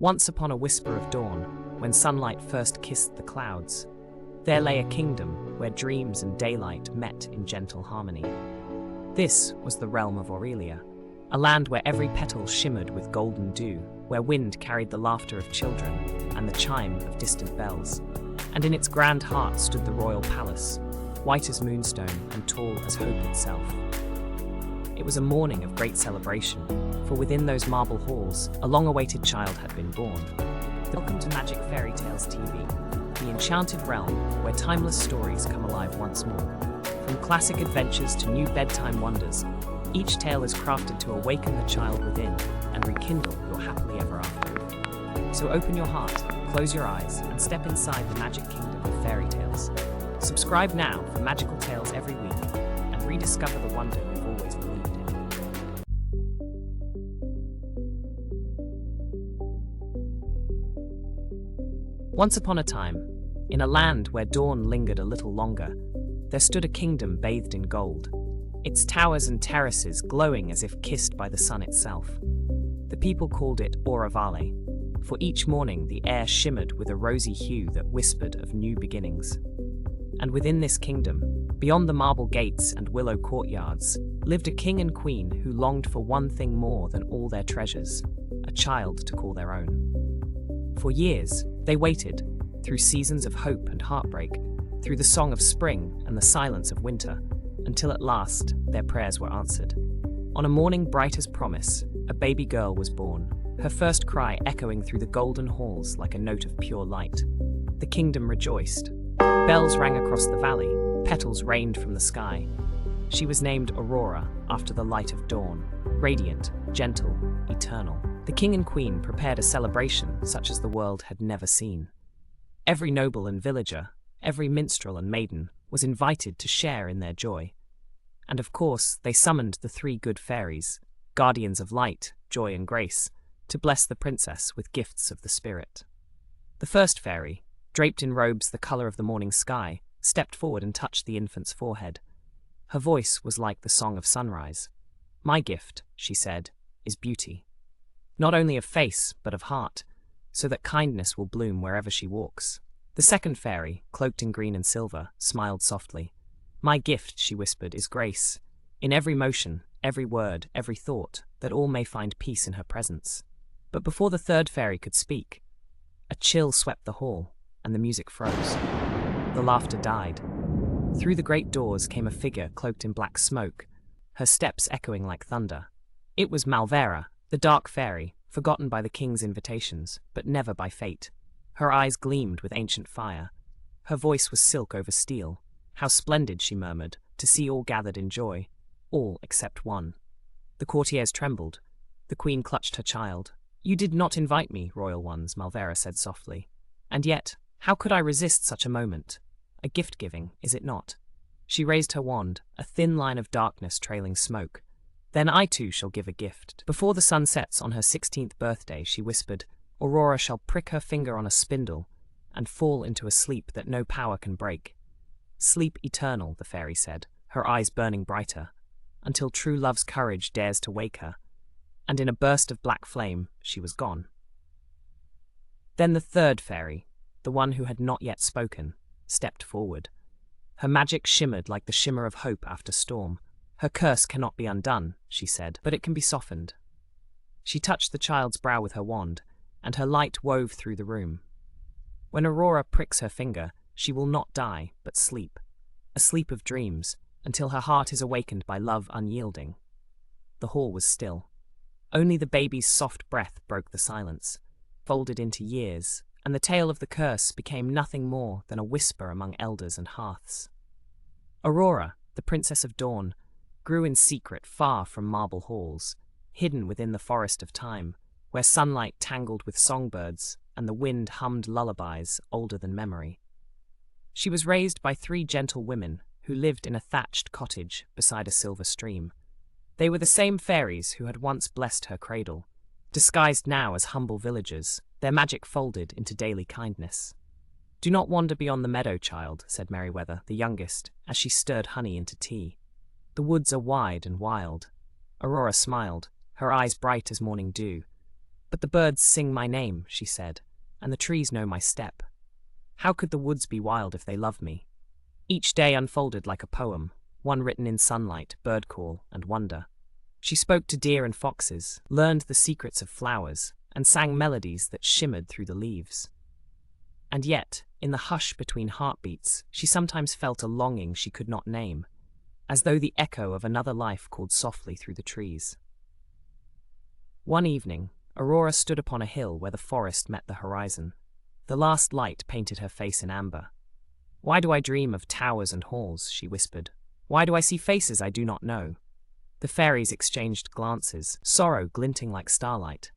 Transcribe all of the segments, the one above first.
Once upon a whisper of dawn, when sunlight first kissed the clouds, there lay a kingdom where dreams and daylight met in gentle harmony. This was the realm of Aurelia, a land where every petal shimmered with golden dew, where wind carried the laughter of children and the chime of distant bells. And in its grand heart stood the royal palace, white as moonstone and tall as hope itself. It was a morning of great celebration, for within those marble halls, a long-awaited child had been born. Welcome to Magic Fairytales TV, the enchanted realm where timeless stories come alive once more. From classic adventures to new bedtime wonders, each tale is crafted to awaken the child within and rekindle your happily ever after. So open your heart, close your eyes, and step inside the magic kingdom of fairy tales. Subscribe now for magical tales every week and rediscover the wonder you've always believed in. Once upon a time, in a land where dawn lingered a little longer, there stood a kingdom bathed in gold, its towers and terraces glowing as if kissed by the sun itself. The people called it Ora Vale, for each morning the air shimmered with a rosy hue that whispered of new beginnings. And within this kingdom, beyond the marble gates and willow courtyards, lived a king and queen who longed for one thing more than all their treasures, a child to call their own. For years, they waited, through seasons of hope and heartbreak, through the song of spring and the silence of winter, until at last their prayers were answered. On a morning bright as promise, a baby girl was born, her first cry echoing through the golden halls like a note of pure light. The kingdom rejoiced. Bells rang across the valley, petals rained from the sky. She was named Aurora, after the light of dawn, radiant, gentle, eternal. The king and queen prepared a celebration such as the world had never seen. Every noble and villager, every minstrel and maiden, was invited to share in their joy. And of course, they summoned the three good fairies, guardians of light, joy and grace, to bless the princess with gifts of the spirit. The first fairy, draped in robes the color of the morning sky, stepped forward and touched the infant's forehead. Her voice was like the song of sunrise. "My gift," she said, "is beauty. Not only of face, but of heart, so that kindness will bloom wherever she walks." The second fairy, cloaked in green and silver, smiled softly. "My gift," she whispered, "is grace. In every motion, every word, every thought, that all may find peace in her presence." But before the third fairy could speak, a chill swept the hall, and the music froze. The laughter died. Through the great doors came a figure cloaked in black smoke, her steps echoing like thunder. It was Malvera, the dark fairy, forgotten by the king's invitations, but never by fate. Her eyes gleamed with ancient fire. Her voice was silk over steel. "How splendid," she murmured, "to see all gathered in joy, all except one." The courtiers trembled. The queen clutched her child. "You did not invite me, royal ones," Malvera said softly. "And yet, how could I resist such a moment? A gift-giving, is it not?" She raised her wand, a thin line of darkness trailing smoke. "Then I too shall give a gift." Before the sun sets on her 16th birthday, she whispered, "Aurora shall prick her finger on a spindle and fall into a sleep that no power can break. Sleep eternal," the fairy said, her eyes burning brighter, "until true love's courage dares to wake her." And in a burst of black flame, she was gone. Then the third fairy, the one who had not yet spoken, stepped forward. Her magic shimmered like the shimmer of hope after storm. "Her curse cannot be undone," she said, "but it can be softened." She touched the child's brow with her wand, and her light wove through the room. "When Aurora pricks her finger, she will not die, but sleep. A sleep of dreams, until her heart is awakened by love unyielding." The hall was still. Only the baby's soft breath broke the silence, folded into years, and the tale of the curse became nothing more than a whisper among elders and hearths. Aurora, the princess of dawn, grew in secret far from marble halls, hidden within the forest of time, where sunlight tangled with songbirds and the wind hummed lullabies older than memory. She was raised by three gentle women who lived in a thatched cottage beside a silver stream. They were the same fairies who had once blessed her cradle, disguised now as humble villagers, their magic folded into daily kindness. "Do not wander beyond the meadow, child," said Merryweather, the youngest, as she stirred honey into tea. "The woods are wide and wild." Aurora smiled, her eyes bright as morning dew. "But the birds sing my name," she said, "and the trees know my step. How could the woods be wild if they love me?" Each day unfolded like a poem, one written in sunlight, bird call, and wonder. She spoke to deer and foxes, learned the secrets of flowers, and sang melodies that shimmered through the leaves. And yet, in the hush between heartbeats, she sometimes felt a longing she could not name, as though the echo of another life called softly through the trees. One evening, Aurora stood upon a hill where the forest met the horizon. The last light painted her face in amber. "Why do I dream of towers and halls?" she whispered. "Why do I see faces I do not know?" The fairies exchanged glances, sorrow glinting like starlight.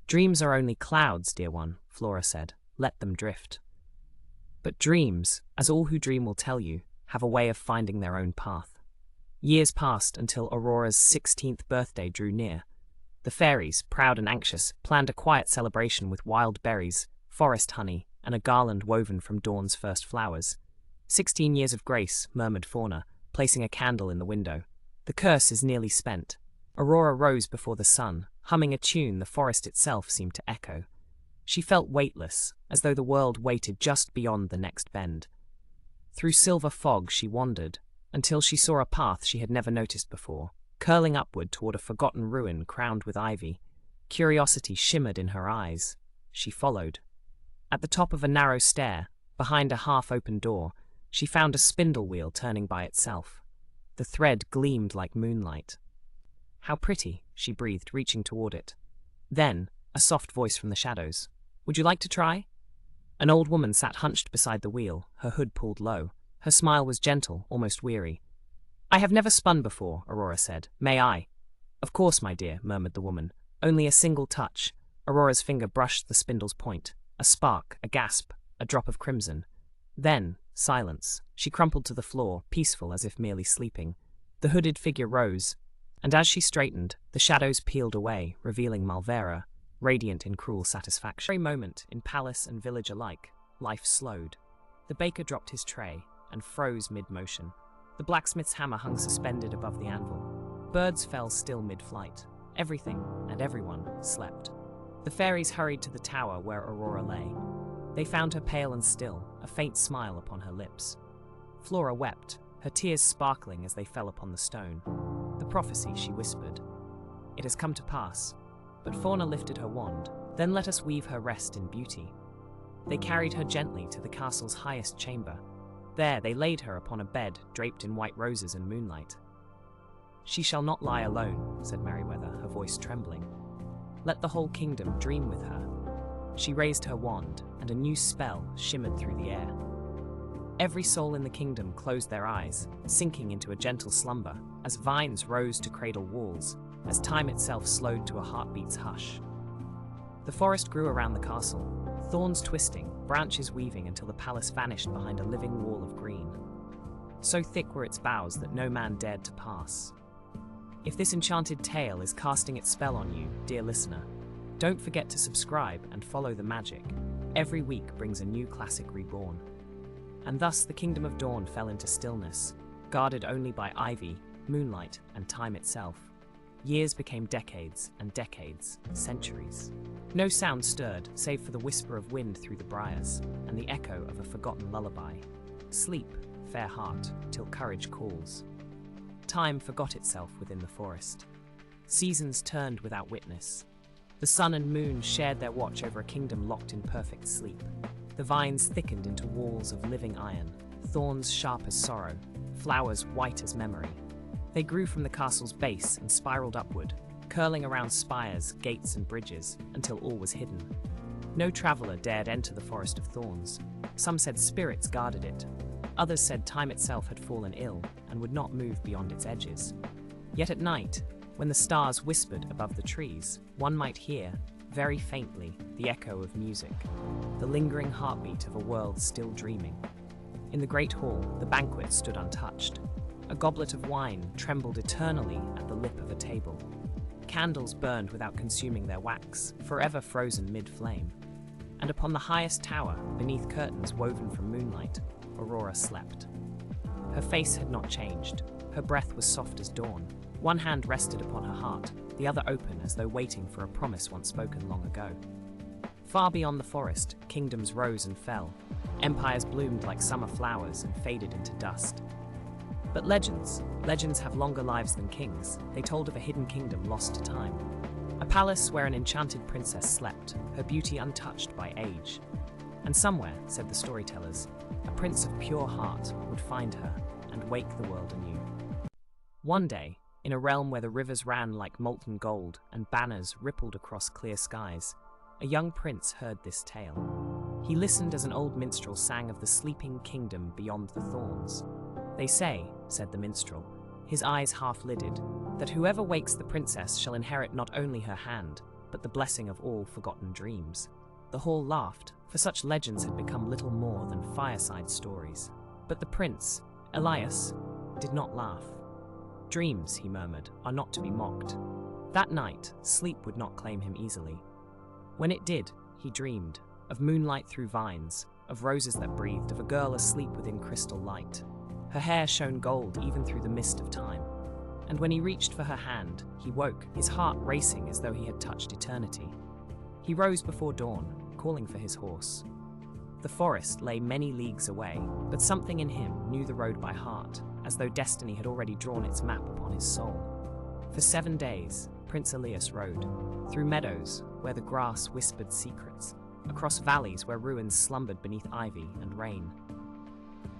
"Dreams are only clouds, dear one," Flora said. "Let them drift." But dreams, as all who dream will tell you, have a way of finding their own path. Years passed until Aurora's 16th birthday drew near. The fairies, proud and anxious, planned a quiet celebration with wild berries, forest honey, and a garland woven from dawn's first flowers. 16 years of grace, murmured Fauna, placing a candle in the window. The curse is nearly spent. Aurora rose before the sun, humming a tune the forest itself seemed to echo. She felt weightless, as though the world waited just beyond the next bend. Through silver fog she wandered, until she saw a path she had never noticed before, curling upward toward a forgotten ruin crowned with ivy. Curiosity shimmered in her eyes. She followed. At the top of a narrow stair, behind a half-open door, she found a spindle wheel turning by itself. The thread gleamed like moonlight. "How pretty," she breathed, reaching toward it. Then, a soft voice from the shadows. "Would you like to try?" An old woman sat hunched beside the wheel, her hood pulled low. Her smile was gentle, almost weary. "I have never spun before," Aurora said. "May I?" "Of course, my dear," murmured the woman. Only a single touch. Aurora's finger brushed the spindle's point. A spark, a gasp, a drop of crimson. Then, silence. She crumpled to the floor, peaceful as if merely sleeping. The hooded figure rose, and as she straightened, the shadows peeled away, revealing Malvera, radiant in cruel satisfaction. Every moment, in palace and village alike, life slowed. The baker dropped his tray and froze mid-motion. The blacksmith's hammer hung suspended above the anvil. Birds fell still mid-flight. Everything and everyone slept. The fairies hurried to the tower where Aurora lay. They found her pale and still, a faint smile upon her lips. Flora wept, her tears sparkling as they fell upon the stone. "The prophecy," she whispered. "It has come to pass." But Fauna lifted her wand. "Then let us weave her rest in beauty." They carried her gently to the castle's highest chamber. There they laid her upon a bed draped in white roses and moonlight. "She shall not lie alone," said Merryweather, her voice trembling. "Let the whole kingdom dream with her." She raised her wand, and a new spell shimmered through the air. Every soul in the kingdom closed their eyes, sinking into a gentle slumber, as vines rose to cradle walls, as time itself slowed to a heartbeat's hush. The forest grew around the castle, thorns twisting, branches weaving until the palace vanished behind a living wall of green. So thick were its boughs that no man dared to pass. If this enchanted tale is casting its spell on you, dear listener, don't forget to subscribe and follow the magic. Every week brings a new classic reborn. And thus the Kingdom of Dawn fell into stillness, guarded only by ivy, moonlight, and time itself. Years became decades, and decades, centuries. No sound stirred, save for the whisper of wind through the briars, and the echo of a forgotten lullaby. Sleep, fair heart, till courage calls. Time forgot itself within the forest. Seasons turned without witness. The sun and moon shared their watch over a kingdom locked in perfect sleep. The vines thickened into walls of living iron, thorns sharp as sorrow, flowers white as memory. They grew from the castle's base and spiraled upward, curling around spires, gates, and bridges, until all was hidden. No traveler dared enter the forest of thorns. Some said spirits guarded it. Others said time itself had fallen ill and would not move beyond its edges. Yet at night, when the stars whispered above the trees, one might hear, very faintly, the echo of music, the lingering heartbeat of a world still dreaming. In the great hall, the banquet stood untouched. A goblet of wine trembled eternally at the lip of a table. Candles burned without consuming their wax, forever frozen mid-flame. And upon the highest tower, beneath curtains woven from moonlight, Aurora slept. Her face had not changed. Her breath was soft as dawn. One hand rested upon her heart, the other open as though waiting for a promise once spoken long ago. Far beyond the forest, kingdoms rose and fell. Empires bloomed like summer flowers and faded into dust. But legends have longer lives than kings. They told of a hidden kingdom lost to time. A palace where an enchanted princess slept, her beauty untouched by age. And somewhere, said the storytellers, a prince of pure heart would find her and wake the world anew. One day, in a realm where the rivers ran like molten gold and banners rippled across clear skies, a young prince heard this tale. He listened as an old minstrel sang of the sleeping kingdom beyond the thorns. They say, said the minstrel, his eyes half-lidded, that whoever wakes the princess shall inherit not only her hand, but the blessing of all forgotten dreams. The hall laughed, for such legends had become little more than fireside stories. But the prince, Elias, did not laugh. Dreams, he murmured, are not to be mocked. That night, sleep would not claim him easily. When it did, he dreamed, of moonlight through vines, of roses that breathed, of a girl asleep within crystal light. Her hair shone gold even through the mist of time. And when he reached for her hand, he woke, his heart racing as though he had touched eternity. He rose before dawn, calling for his horse. The forest lay many leagues away, but something in him knew the road by heart, as though destiny had already drawn its map upon his soul. For 7 days, Prince Elias rode, through meadows where the grass whispered secrets, across valleys where ruins slumbered beneath ivy and rain,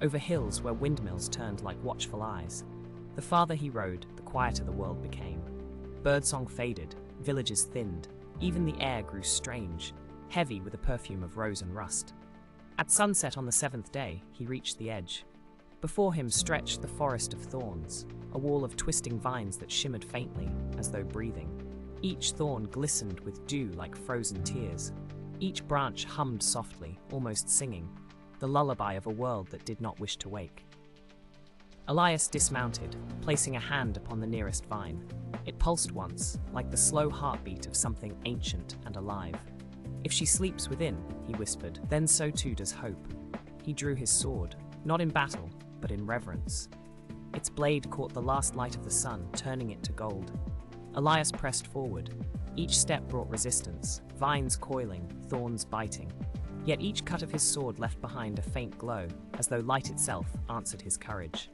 over hills where windmills turned like watchful eyes. The farther he rode, the quieter the world became. Birdsong faded, villages thinned, even the air grew strange, heavy with the perfume of rose and rust. At sunset on the 7th day, he reached the edge. Before him stretched the forest of thorns, a wall of twisting vines that shimmered faintly, as though breathing. Each thorn glistened with dew like frozen tears. Each branch hummed softly, almost singing, the lullaby of a world that did not wish to wake. Elias dismounted, placing a hand upon the nearest vine. It pulsed once, like the slow heartbeat of something ancient and alive. If she sleeps within, he whispered, then so too does hope. He drew his sword, not in battle, but in reverence. Its blade caught the last light of the sun, turning it to gold. Elias pressed forward. Each step brought resistance, vines coiling, thorns biting. Yet each cut of his sword left behind a faint glow, as though light itself answered his courage.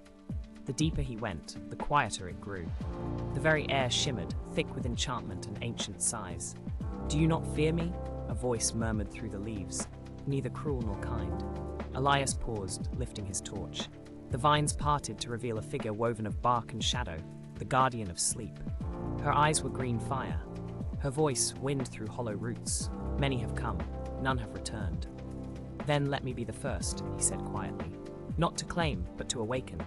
The deeper he went, the quieter it grew. The very air shimmered, thick with enchantment and ancient sighs. "Do you not fear me?" a voice murmured through the leaves, neither cruel nor kind. Elias paused, lifting his torch. The vines parted to reveal a figure woven of bark and shadow, the guardian of sleep. Her eyes were green fire. Her voice wind through hollow roots. "Many have come, none have returned." "Then let me be the first," he said quietly. "Not to claim, but to awaken."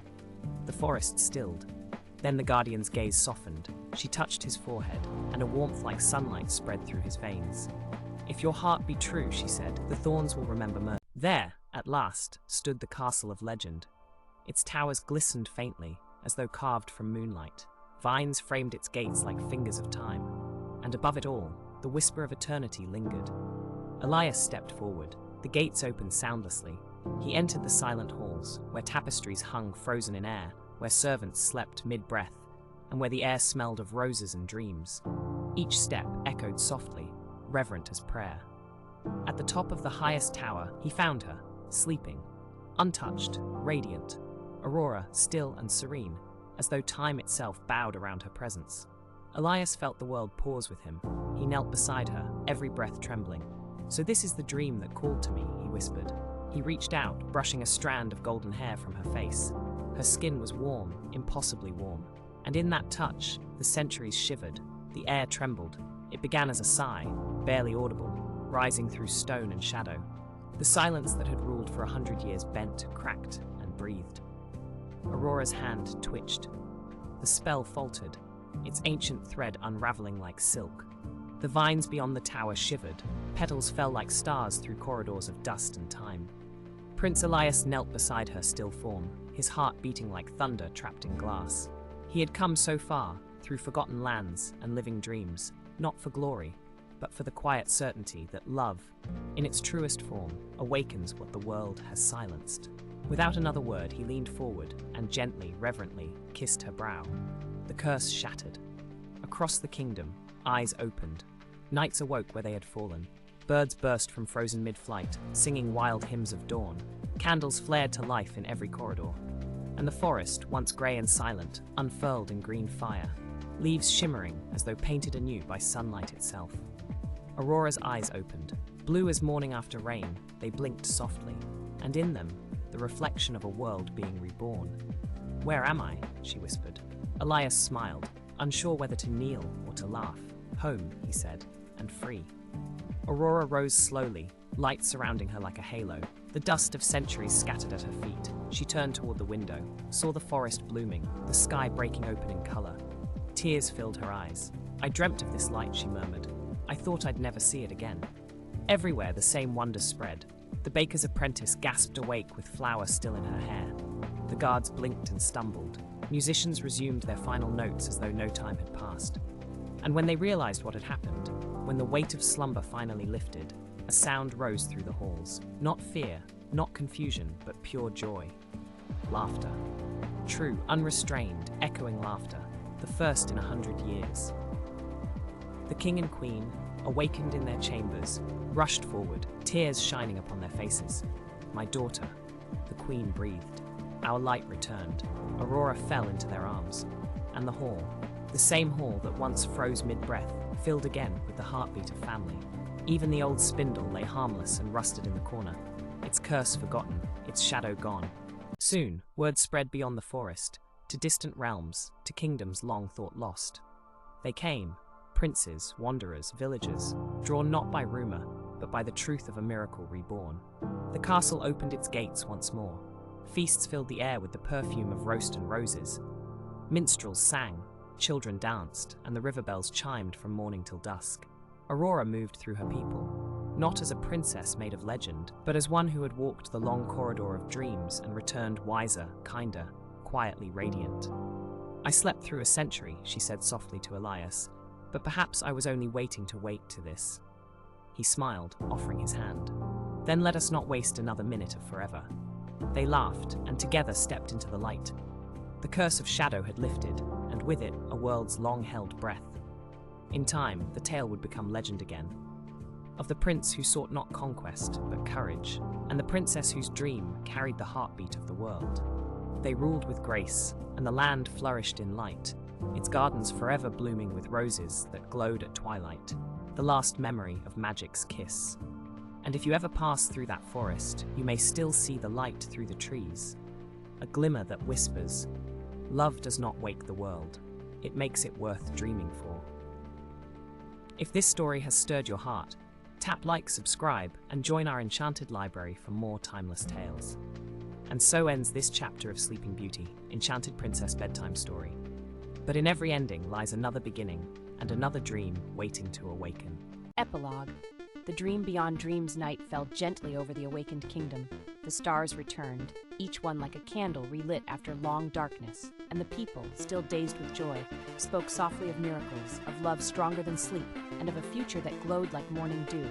The forest stilled. Then the guardian's gaze softened. She touched his forehead, and a warmth like sunlight spread through his veins. "If your heart be true," she said, "the thorns will remember mercy." There, at last, stood the castle of legend. Its towers glistened faintly, as though carved from moonlight. Vines framed its gates like fingers of time. And above it all, the whisper of eternity lingered. Elias stepped forward. The gates opened soundlessly. He entered the silent halls, where tapestries hung frozen in air, where servants slept mid-breath, and where the air smelled of roses and dreams. Each step echoed softly, reverent as prayer. At the top of the highest tower, he found her, sleeping, untouched, radiant, Aurora still and serene, as though time itself bowed around her presence. Elias felt the world pause with him. He knelt beside her, every breath trembling. "So this is the dream that called to me," he whispered. He reached out, brushing a strand of golden hair from her face. Her skin was warm, impossibly warm. And in that touch, the centuries shivered. The air trembled. It began as a sigh, barely audible, rising through stone and shadow. The silence that had ruled for 100 years bent, cracked, and breathed. Aurora's hand twitched. The spell faltered, its ancient thread unraveling like silk. The vines beyond the tower shivered. Petals fell like stars through corridors of dust and time. Prince Elias knelt beside her still form, his heart beating like thunder trapped in glass. He had come so far, through forgotten lands and living dreams, not for glory, but for the quiet certainty that love, in its truest form, awakens what the world has silenced. Without another word, he leaned forward and gently, reverently, kissed her brow. The curse shattered. Across the kingdom, eyes opened. Knights awoke where they had fallen. Birds burst from frozen mid-flight, singing wild hymns of dawn. Candles flared to life in every corridor. And the forest, once grey and silent, unfurled in green fire, leaves shimmering as though painted anew by sunlight itself. Aurora's eyes opened. Blue as morning after rain, they blinked softly, and in them, the reflection of a world being reborn. "Where am I?" she whispered. Elias smiled, unsure whether to kneel or to laugh. "Home," he said, "and free." Aurora rose slowly, light surrounding her like a halo. The dust of centuries scattered at her feet. She turned toward the window, saw the forest blooming, the sky breaking open in color. Tears filled her eyes. "I dreamt of this light," she murmured. "I thought I'd never see it again." Everywhere the same wonder spread. The baker's apprentice gasped awake with flour still in her hair. The guards blinked and stumbled. Musicians resumed their final notes as though no time had passed. And when they realized what had happened, when the weight of slumber finally lifted, a sound rose through the halls. Not fear, not confusion, but pure joy. Laughter. True, unrestrained, echoing laughter, the first in 100 years. The king and queen, awakened in their chambers, rushed forward, tears shining upon their faces. "My daughter," the queen breathed. "Our light returned." Aurora fell into their arms. And the hall, the same hall that once froze mid-breath, filled again with the heartbeat of family. Even the old spindle lay harmless and rusted in the corner, its curse forgotten, its shadow gone. Soon, word spread beyond the forest, to distant realms, to kingdoms long thought lost. They came, princes, wanderers, villagers, drawn not by rumor, but by the truth of a miracle reborn. The castle opened its gates once more. Feasts filled the air with the perfume of roast and roses. Minstrels sang, children danced, and the river bells chimed from morning till dusk. Aurora moved through her people, not as a princess made of legend, but as one who had walked the long corridor of dreams and returned wiser, kinder, quietly radiant. "I slept through a century," she said softly to Elias, "but perhaps I was only waiting to wake to this." He smiled, offering his hand. "Then let us not waste another minute of forever." They laughed, and together stepped into the light. The curse of shadow had lifted, and with it, a world's long-held breath. In time, the tale would become legend again. Of the prince who sought not conquest, but courage, and the princess whose dream carried the heartbeat of the world. They ruled with grace, and the land flourished in light, its gardens forever blooming with roses that glowed at twilight, the last memory of magic's kiss. And if you ever pass through that forest, you may still see the light through the trees, a glimmer that whispers, "Love does not wake the world, it makes it worth dreaming for." If this story has stirred your heart, tap like, subscribe, and join our Enchanted library for more timeless tales. And so ends this chapter of Sleeping Beauty, Enchanted Princess Bedtime Story. But in every ending lies another beginning, and another dream waiting to awaken. Epilogue. The dream beyond dreams night fell gently over the awakened kingdom. The stars returned, each one like a candle relit after long darkness, and the people, still dazed with joy, spoke softly of miracles, of love stronger than sleep, and of a future that glowed like morning dew.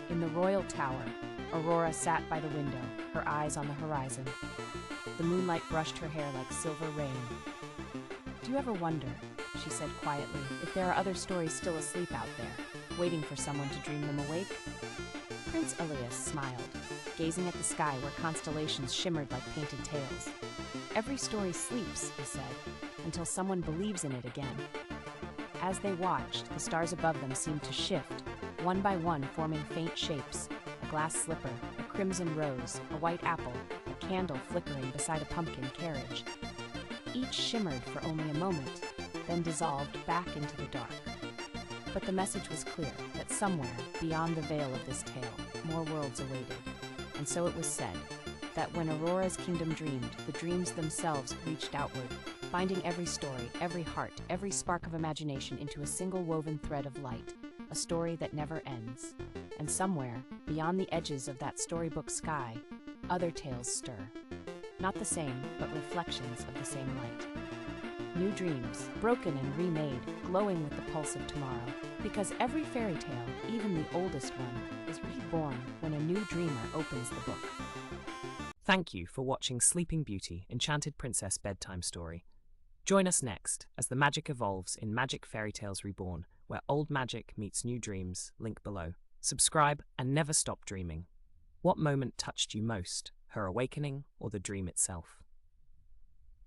In the royal tower, Aurora sat by the window, her eyes on the horizon. The moonlight brushed her hair like silver rain. "Do you ever wonder," she said quietly, "if there are other stories still asleep out there, waiting for someone to dream them awake?" Prince Elias smiled, gazing at the sky where constellations shimmered like painted tails. "Every story sleeps," he said, "until someone believes in it again." As they watched, the stars above them seemed to shift, one by one forming faint shapes: a glass slipper, a crimson rose, a white apple, a candle flickering beside a pumpkin carriage. Each shimmered for only a moment, then dissolved back into the dark. But the message was clear, that somewhere, beyond the veil of this tale, more worlds awaited. And so it was said, that when Aurora's kingdom dreamed, the dreams themselves reached outward, binding every story, every heart, every spark of imagination into a single woven thread of light, a story that never ends. And somewhere, beyond the edges of that storybook sky, other tales stir. Not the same, but reflections of the same light. New dreams, broken and remade, glowing with the pulse of tomorrow. Because every fairy tale, even the oldest one, is reborn when a new dreamer opens the book. Thank you for watching Sleeping Beauty, Enchanted Princess Bedtime Story. Join us next as the magic evolves in Magic Fairytales Reborn, where old magic meets new dreams. Link below. Subscribe and never stop dreaming. What moment touched you most, her awakening or the dream itself?